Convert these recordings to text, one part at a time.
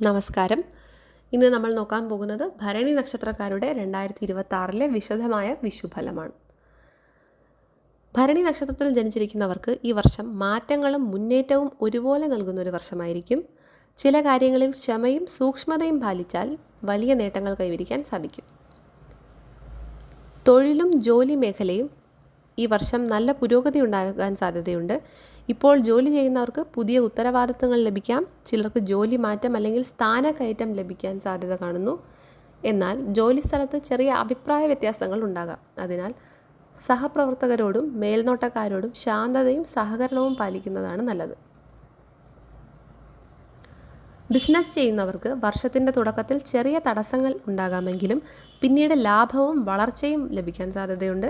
നമസ്കാരം. ഇന്ന് നമ്മൾ നോക്കാൻ പോകുന്നത് ഭരണി നക്ഷത്രക്കാരുടെ 2026 വിശദമായ വിഷുഫലമാണ്. ഭരണി നക്ഷത്രത്തിൽ ജനിച്ചിരിക്കുന്നവർക്ക് ഈ വർഷം മാറ്റങ്ങളും മുന്നേറ്റവും ഒരുപോലെ നൽകുന്ന ഒരു വർഷമായിരിക്കും. ചില കാര്യങ്ങളിൽ ക്ഷമയും സൂക്ഷ്മതയും പാലിച്ചാൽ വലിയ നേട്ടങ്ങൾ കൈവരിക്കാൻ സാധിക്കും. തൊഴിലും ജോലി മേഖലയും ഈ വർഷം നല്ല പുരോഗതി ഉണ്ടാകാൻ സാധ്യതയുണ്ട്. ഇപ്പോൾ ജോലി ചെയ്യുന്നവർക്ക് പുതിയ ഉത്തരവാദിത്തങ്ങൾ ലഭിക്കാം. ചിലർക്ക് ജോലി മാറ്റം അല്ലെങ്കിൽ സ്ഥാനക്കയറ്റം ലഭിക്കാൻ സാധ്യത കാണുന്നു. എന്നാൽ ജോലി സ്ഥലത്ത് ചെറിയ അഭിപ്രായ വ്യത്യാസങ്ങൾ ഉണ്ടാകാം. അതിനാൽ സഹപ്രവർത്തകരോടും മേൽനോട്ടക്കാരോടും ശാന്തതയും സഹകരണവും പാലിക്കുന്നതാണ് നല്ലത്. ബിസിനസ് ചെയ്യുന്നവർക്ക് വർഷത്തിൻ്റെ തുടക്കത്തിൽ ചെറിയ തടസ്സങ്ങൾ ഉണ്ടാകാമെങ്കിലും പിന്നീട് ലാഭവും വളർച്ചയും ലഭിക്കാൻ സാധ്യതയുണ്ട്.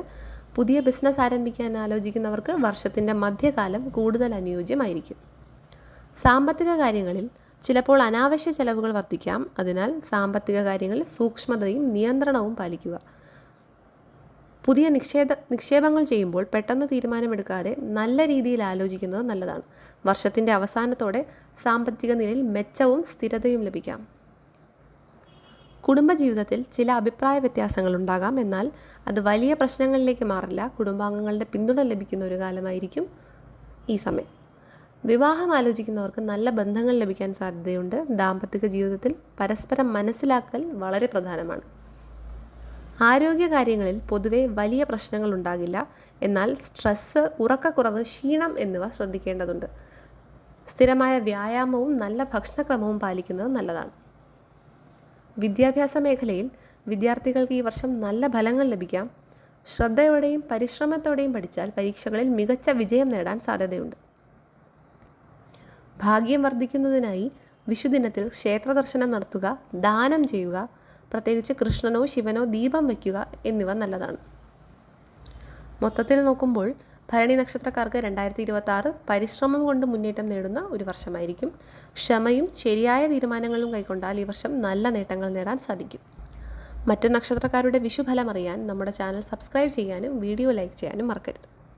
പുതിയ ബിസിനസ് ആരംഭിക്കാൻ ആലോചിക്കുന്നവർക്ക് വർഷത്തിൻ്റെ മധ്യകാലം കൂടുതൽ അനുയോജ്യമായിരിക്കും. സാമ്പത്തിക കാര്യങ്ങളിൽ ചിലപ്പോൾ അനാവശ്യ ചെലവുകൾ വർദ്ധിക്കാം. അതിനാൽ സാമ്പത്തിക കാര്യങ്ങളിൽ സൂക്ഷ്മതയും നിയന്ത്രണവും പാലിക്കുക. പുതിയ നിക്ഷേപങ്ങൾ ചെയ്യുമ്പോൾ പെട്ടെന്ന് തീരുമാനമെടുക്കാതെ നല്ല രീതിയിൽ ആലോചിക്കുന്നത് നല്ലതാണ്. വർഷത്തിൻ്റെ അവസാനത്തോടെ സാമ്പത്തിക നിലയിൽ മെച്ചവും സ്ഥിരതയും ലഭിക്കാം. കുടുംബജീവിതത്തിൽ ചില അഭിപ്രായ വ്യത്യാസങ്ങൾ ഉണ്ടാകാം. എന്നാൽ അത് വലിയ പ്രശ്നങ്ങളിലേക്ക് മാറില്ല. കുടുംബാംഗങ്ങളുടെ പിന്തുണ ലഭിക്കുന്ന ഒരു കാലമായിരിക്കും ഈ സമയം. വിവാഹം ആലോചിക്കുന്നവർക്ക് നല്ല ബന്ധങ്ങൾ ലഭിക്കാൻ സാധ്യതയുണ്ട്. ദാമ്പത്തിക ജീവിതത്തിൽ പരസ്പരം മനസ്സിലാക്കൽ വളരെ പ്രധാനമാണ്. ആരോഗ്യകാര്യങ്ങളിൽ പൊതുവെ വലിയ പ്രശ്നങ്ങൾ ഉണ്ടാകില്ല. എന്നാൽ സ്ട്രെസ്സ്, ഉറക്കക്കുറവ്, ക്ഷീണം എന്നിവ ശ്രദ്ധിക്കേണ്ടതുണ്ട്. സ്ഥിരമായ വ്യായാമവും നല്ല ഭക്ഷണക്രമവും പാലിക്കുന്നത് നല്ലതാണ്. വിദ്യാഭ്യാസ മേഖലയിൽ വിദ്യാർത്ഥികൾക്ക് ഈ വർഷം നല്ല ഫലങ്ങൾ ലഭിക്കാം. ശ്രദ്ധയോടെയും പരിശ്രമത്തോടെയും പഠിച്ചാൽ പരീക്ഷകളിൽ മികച്ച വിജയം നേടാൻ സാധ്യതയുണ്ട്. ഭാഗ്യം വർദ്ധിക്കുന്നതിനായി വിഷുദിനത്തിൽ ക്ഷേത്ര ദർശനം നടത്തുക, ദാനം ചെയ്യുക, പ്രത്യേകിച്ച് കൃഷ്ണനോ ശിവനോ ദീപം വയ്ക്കുക എന്നിവ നല്ലതാണ്. മൊത്തത്തിൽ നോക്കുമ്പോൾ ഭരണി നക്ഷത്രക്കാർക്ക് 2026 പരിശ്രമം കൊണ്ട് മുന്നേറ്റം നേടുന്ന ഒരു വർഷമായിരിക്കും. ക്ഷമയും ശരിയായ തീരുമാനങ്ങളും കൈക്കൊണ്ടാൽ ഈ വർഷം നല്ല നേട്ടങ്ങൾ നേടാൻ സാധിക്കും. മറ്റ് നക്ഷത്രക്കാരുടെ വിഷുഫലം അറിയാൻ നമ്മുടെ ചാനൽ സബ്സ്ക്രൈബ് ചെയ്യാനും വീഡിയോ ലൈക്ക് ചെയ്യാനും മറക്കരുത്.